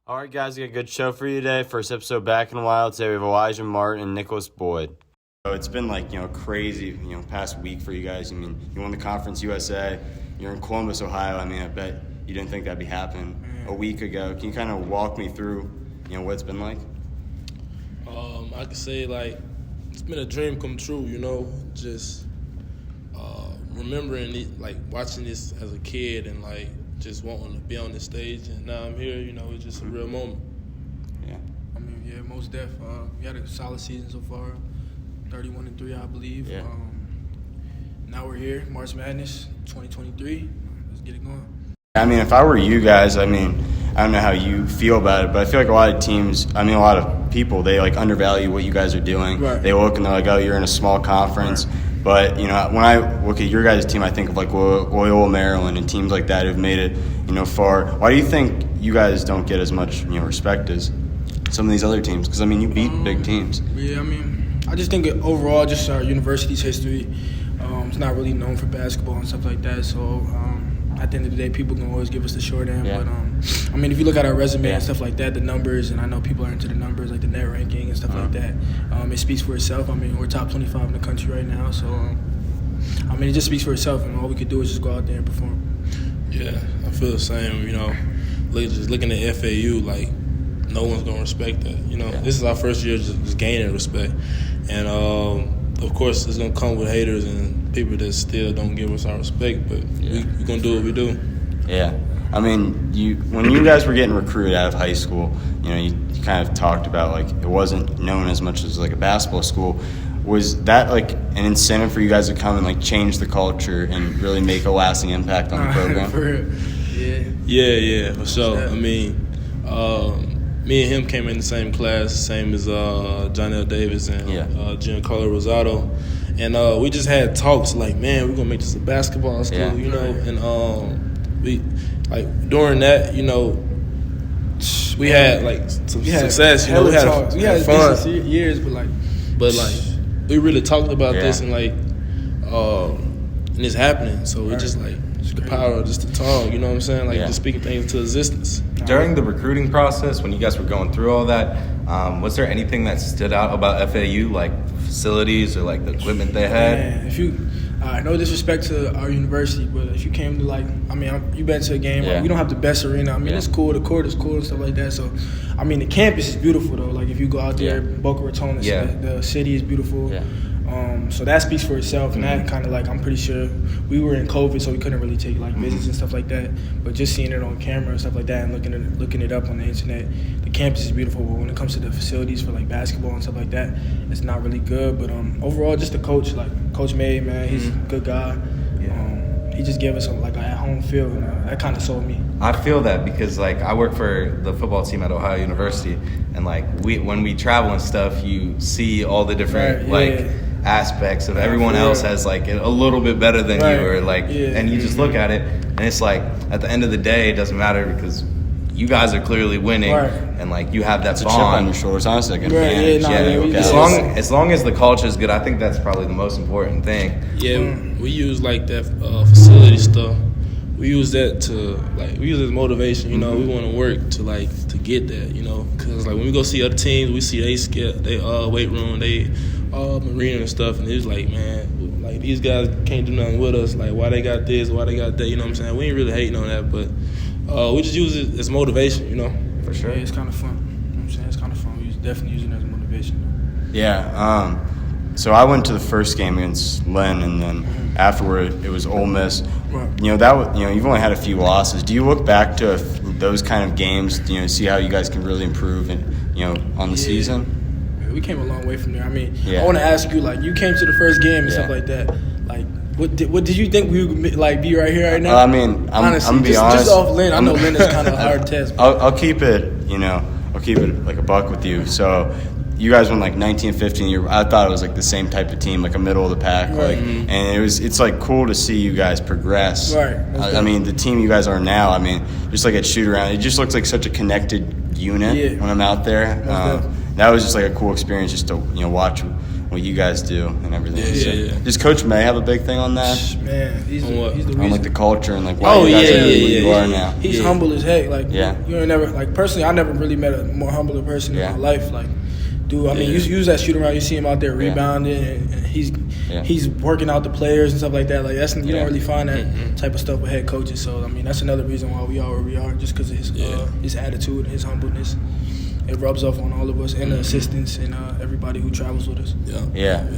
All right, guys, we got a good show for you today. First episode back in a while. Today we have Elijah, Martin, and Nicholas Boyd. So it's been crazy, past week for you guys. I mean, you won the Conference USA. You're in Columbus, Ohio. I mean, I bet you didn't think that'd be happening a week ago. Can you kind of walk me through, what it's been like? I could say, it's been a dream come true, just remembering it, watching this as a kid and, just wanting to be on this stage. And now I'm here, it's just a real moment. Yeah. I mean, yeah, most def. We had a solid season so far, 31-3, I believe. Yeah. Now we're here, March Madness 2023. Let's get it going. I mean, if I were you guys, I don't know how you feel about it, but I feel like a lot of teams, a lot of people, they undervalue what you guys are doing. Right. They look and they're like, oh, you're in a small conference. Right. But, when I look at your guys' team, I think of Loyola, Maryland, and teams like that who've made it, far. Why do you think you guys don't get as much, respect as some of these other teams? Because, you beat big teams. Yeah, I just think overall, just our university's history, it's not really known for basketball and stuff like that. So, at the end of the day, people can always give us the short end. Yeah. But, if you look at our resume and stuff like that, the numbers, and I know people are into the numbers, like the net ranking and stuff like that, it speaks for itself. We're top 25 in the country right now. So, it just speaks for itself, and all we could do is just go out there and perform. Yeah, I feel the same, just looking at FAU, no one's going to respect that. This is our first year just gaining respect. And, of course, it's going to come with haters and people that still don't give us our respect, but we're going to do what we do. Yeah. When you guys were getting recruited out of high school, you kind of talked about, it wasn't known as much as, a basketball school. Was that, an incentive for you guys to come and, change the culture and really make a lasting impact on the program? For real. Yeah, for sure. Me and him came in the same class, same as John L. Davis and Giancarlo Rosado. And we just had talks we're going to make this a basketball school, And we, during that, we had, some success. We had fun. Years, but we really talked about this and, and it's happening. So it's just, the power just to talk, you know what I'm saying? Just speaking things into existence. During the recruiting process, when you guys were going through all that, was there anything that stood out about FAU, facilities or the equipment they had? Man, no disrespect to our university, but if you came to you been to a game, we don't have the best arena. It's cool, the court is cool and stuff like that. So, the campus is beautiful though. If you go out there, Boca Raton, the city is beautiful. Yeah. So that speaks for itself, and that kind of I'm pretty sure we were in COVID, so we couldn't really take visits and stuff like that. But just seeing it on camera and stuff like that, and looking it up on the internet, the campus is beautiful. But when it comes to the facilities for basketball and stuff like that, it's not really good. But overall, just the coach, Coach May, man, he's a good guy. He just gave us a at-home feel, and that kind of sold me. I feel that because I work for the football team at Ohio University, and when we travel and stuff, you see all the different aspects of everyone else has a little bit better than you, or and you just look at it, and it's at the end of the day, it doesn't matter because you guys are clearly winning, and you have that It's bond. a chip on your shoulders, honestly. As long as the culture is good, I think that's probably the most important thing. Yeah, we use that facility stuff. We use that to we use it as motivation. We want to work to get that. Because when we go see other teams, we see they weight room, they marina and stuff, and it's man, these guys can't do nothing with us. Why they got this, why they got that? You know what I'm saying? We ain't really hating on that, but we just use it as motivation. For sure. Yeah, it's kind of fun. You know what I'm saying? It's kind of fun. We definitely use it as motivation. Yeah. So I went to the first game against Lynn, and then afterward it was Ole Miss. Right. You've only had a few losses. Do you look back to those kind of games, see how you guys can really improve, on the season? We came a long way from there. I want to ask you, you came to the first game and stuff like that. What did you think we would be right here right now? I'm honestly, I'm be honest. Just off Lynn, I know Lynn is kind of a hard test. I'll keep it, I'll keep it a buck with you. So you guys won 19-15. I thought it was the same type of team, a middle of the pack, and it's cool to see you guys progress. Right. The team you guys are now. Just at shoot around, it just looks like such a connected unit when I'm out there. That was just a cool experience just to watch what you guys do and everything. Yeah. Does Coach May have a big thing on that? Man, he's the reason. On like the culture and like why you guys are who you are now. He's humble as heck. Like yeah. you ain't never like personally, I never really met a more humbler person in my life. Like, dude, I mean, you use that shoot around, you see him out there rebounding, and he's working out the players and stuff like that. Like that's you don't really find that type of stuff with head coaches. So I mean, that's another reason why we are where we are, just because of his attitude and his humbleness. It rubs off on all of us and the assistants and everybody who travels with us. Yeah.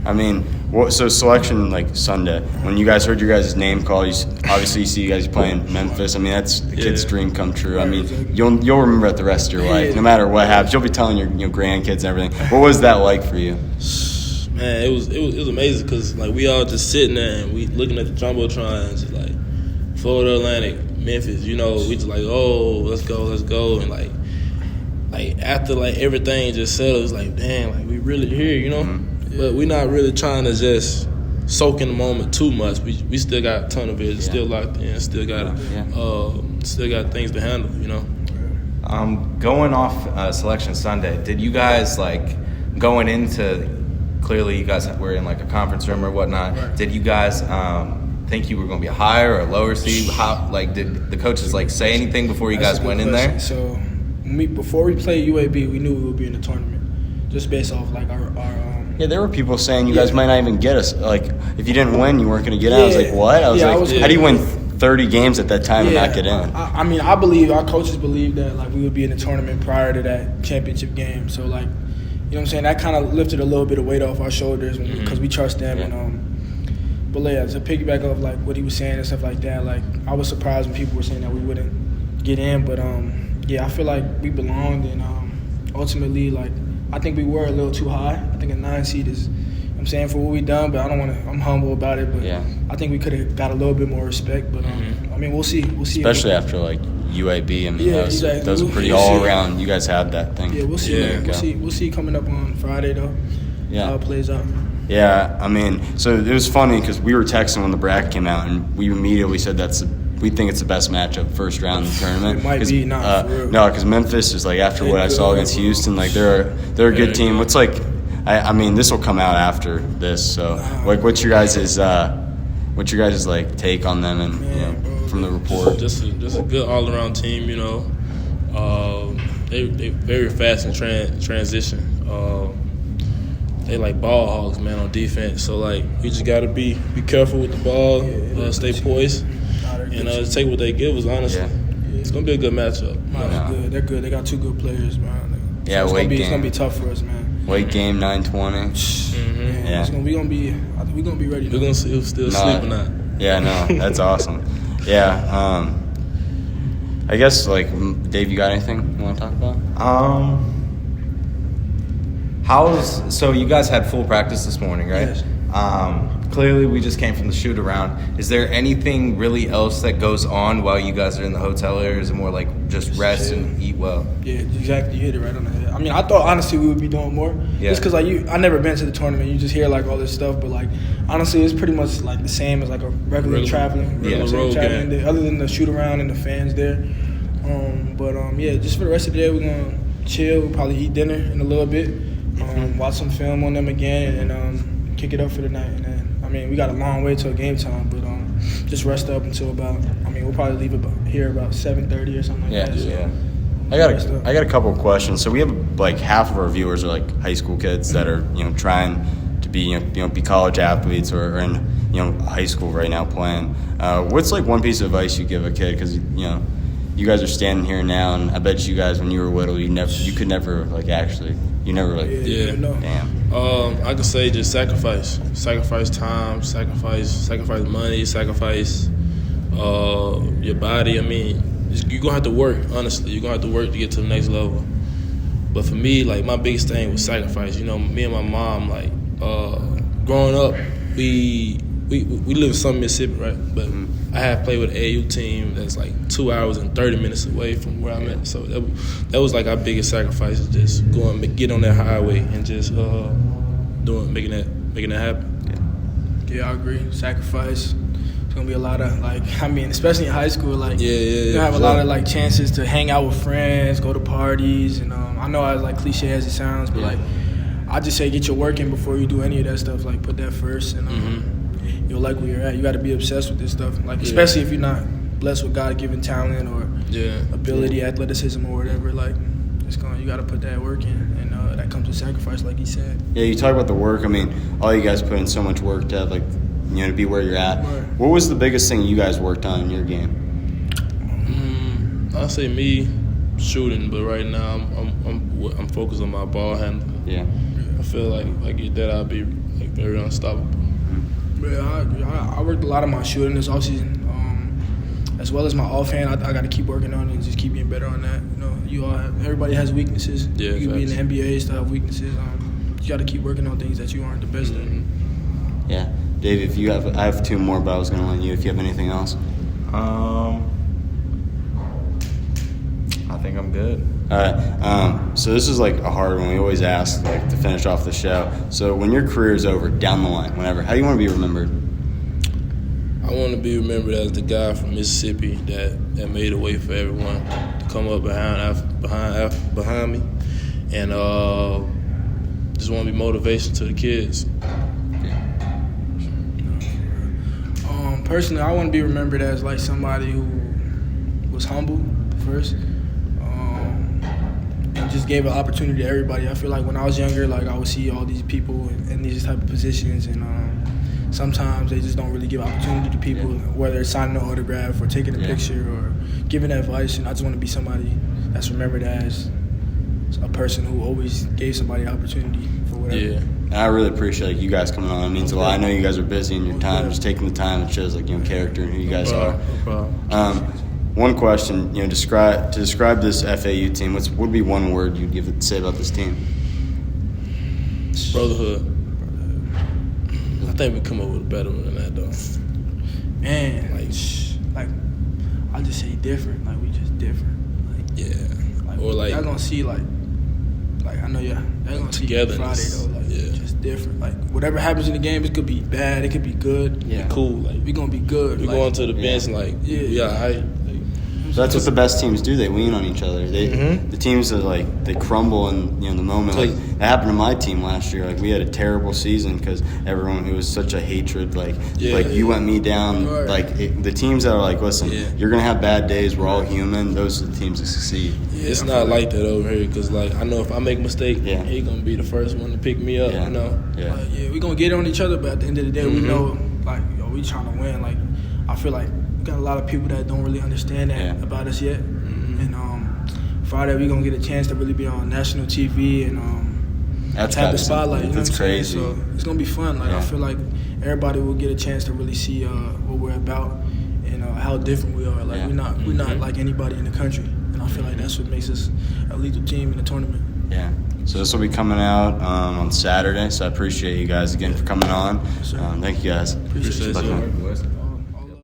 I mean, so selection like Sunday, when you guys heard your guys' name call, obviously you see you guys playing Memphis. I mean, that's the kid's dream come true. I mean, you'll remember it the rest of your life. No matter what happens, you'll be telling your grandkids and everything. What was that like for you? Man, it was amazing because like we all just sitting there and we looking at the jumbotrons, like Florida Atlantic, Memphis. You know, we just like, oh, let's go, and like after like everything just settled, it's like, damn, like we really here, you know. But we're not really trying to just soak in the moment too much. We still got a ton of it, still locked in, still got things to handle, you know. Going off Selection Sunday, did you guys like going into? Clearly, you guys were in like a conference room or whatnot. Right. Did you guys think you were going to be a higher or a lower seed? How like did the coaches like say anything before you guys went in there? So before we played UAB, we knew we would be in the tournament, just based off like our yeah, there were people saying you guys might not even get us. Like, if you didn't win, you weren't going to get out. I was like, what? I was like, how do you win 30 games at that time and not get in? I mean, I believe our coaches believed that like we would be in the tournament prior to that championship game. So like, you know what I'm saying? That kind of lifted a little bit of weight off our shoulders because we trust them. And but yeah, to piggyback off like what he was saying and stuff like that, like I was surprised when people were saying that we wouldn't get in. But yeah, I feel like we belonged, and ultimately like. I think we were a little too high. I think a 9 seed is, I'm saying, for what we done, but I don't want to, I'm humble about it. But I think we could have got a little bit more respect. But, I mean, we'll see. Especially after, like, UAB. I mean, those were pretty all around. You guys had that thing. Yeah, we'll see. We'll see coming up on Friday, though, how it plays out. Yeah, I mean, so it was funny because we were texting when the bracket came out, and we immediately said we think it's the best matchup first round of the tournament. It might be, not for real. No, because Memphis is like after what I saw against Houston, like they're a good team. What's like, I mean, this will come out after this. So like, what's your guys' like take on them and from the report? Just a good all around team. You know, they very fast in transition. They like ball hogs, man, on defense. So like, we just gotta be careful with the ball, stay poised. And take what they give us, honestly. It's going to be a good matchup. Good. They're good. They got 2 good players, man. Yeah, so it's going to be tough for us, man. Weight game, 920. Yeah. I think we're going to be ready. We're going to see who's still sleep or not. Yeah, no, that's awesome. Yeah. I guess, like, Dave, you got anything you want to talk about? So you guys had full practice this morning, right? Yes. Clearly, we just came from the shoot around. Is there anything really else that goes on while you guys are in the hotel, or is it more like just rest and eat well? Yeah, exactly. You hit it right on the head. I mean, I thought honestly we would be doing more. Yeah. Just because like I never been to the tournament. You just hear like all this stuff, but like honestly, it's pretty much like the same as like a regular traveling. Traveling day, other than the shoot around and the fans there. Yeah, just for the rest of the day, we're gonna chill. We'll probably eat dinner in a little bit. Watch some film on them again, and kick it up for the night. And then, I mean, we got a long way till game time, but just rest up until about. I mean, we'll probably leave here about 7:30 or something like that. So. I got a couple of questions. So we have like half of our viewers are like high school kids that are trying to be be college athletes or in high school right now playing. What's like one piece of advice you give a kid, because you guys are standing here now, and I bet you guys when you were little you could never like actually. You never like damn. I could say just sacrifice time, sacrifice money, sacrifice your body. I mean, you're gonna have to work. Honestly, you're gonna have to work to get to the next level. But for me, like my biggest thing was sacrifice. Me and my mom, like growing up, we live in Southern Mississippi, right? But I had played with an AAU team that's like 2 hours and 30 minutes away from where I'm at. So that was like our biggest sacrifice, is just going get on that highway and just making that happen. Yeah, I agree. Sacrifice. It's gonna be a lot of especially in high school, you're gonna have a lot of like chances to hang out with friends, go to parties, and I know it's like cliche as it sounds, but I just say get your work in before you do any of that stuff. Like put that first, and you'll like where you're at. You got to be obsessed with this stuff. Like especially if you're not blessed with God-given talent or ability, athleticism, or whatever. Like you got to put that work in, and that comes with sacrifice, like he said. Yeah, you talk about the work. I mean, all you guys put in so much work to have, like, you know, to be where you're at. Right. What was the biggest thing you guys worked on in your game? I'll say me shooting, but right now I'm focused on my ball handling. Yeah. I feel like at that I'll be like very unstoppable. Yeah, I worked a lot of my shooting this offseason, as well as my offhand. I got to keep working on it and just keep getting better on that. You know, everybody has weaknesses. Yeah, you can be in the NBA, still have weaknesses. You got to keep working on things that you aren't the best at. Yeah, Dave. I have two more, but I was going to let you. If you have anything else. I think I'm good. All right. So this is like a hard one. We always ask like to finish off the show. So when your career is over, down the line, whenever, how do you want to be remembered? I want to be remembered as the guy from Mississippi that made a way for everyone to come up behind me, and just want to be motivation to the kids. Personally, I want to be remembered as like somebody who was humble first. And just gave an opportunity to everybody. I feel like when I was younger, like I would see all these people in these type of positions, and sometimes they just don't really give opportunity to people, whether it's signing an autograph or taking a picture or giving advice. And I just want to be somebody that's remembered as a person who always gave somebody an opportunity for whatever. Yeah. I really appreciate you guys coming on. It means a lot. I know you guys are busy in your time. Just taking the time, it shows like, you know, character and who you guys are. No problem. One question, you know, describe this FAU team. What would be one word you'd say about this team? Brotherhood. I think we come up with a better one than that, though. Man, like I'll just say different. Like we just different. Like, or like y'all gonna see like I know y'all gonna see Friday though. Like just different. Like whatever happens in the game, it could be bad, it could be good. Yeah, cool. Like we gonna be good. We like, going to the bench and like alright. So that's what the best teams do. They lean on each other. The teams that like they crumble in the moment. Like it happened to my team last year. Like we had a terrible season because everyone, it was such a hatred. Like you went me down. Right. Like the teams that are like, listen, you're gonna have bad days. We're all human. Those are the teams that succeed. Yeah, it's not like that over here because like I know if I make a mistake, he gonna be the first one to pick me up. Yeah. You know. Yeah. We gonna get on each other, but at the end of the day, we know like we trying to win. Like I feel like we got a lot of people that don't really understand that about us yet. And Friday we gonna get a chance to really be on national TV and that's have the spotlight. You know that's what I'm crazy. saying? So it's gonna be fun. Like I feel like everybody will get a chance to really see what we're about and how different we are. Like we're not like anybody in the country, and I feel like that's what makes us a lethal team in the tournament. Yeah. So this will be coming out on Saturday. So I appreciate you guys again for coming on. Thank you guys. Appreciate it. you.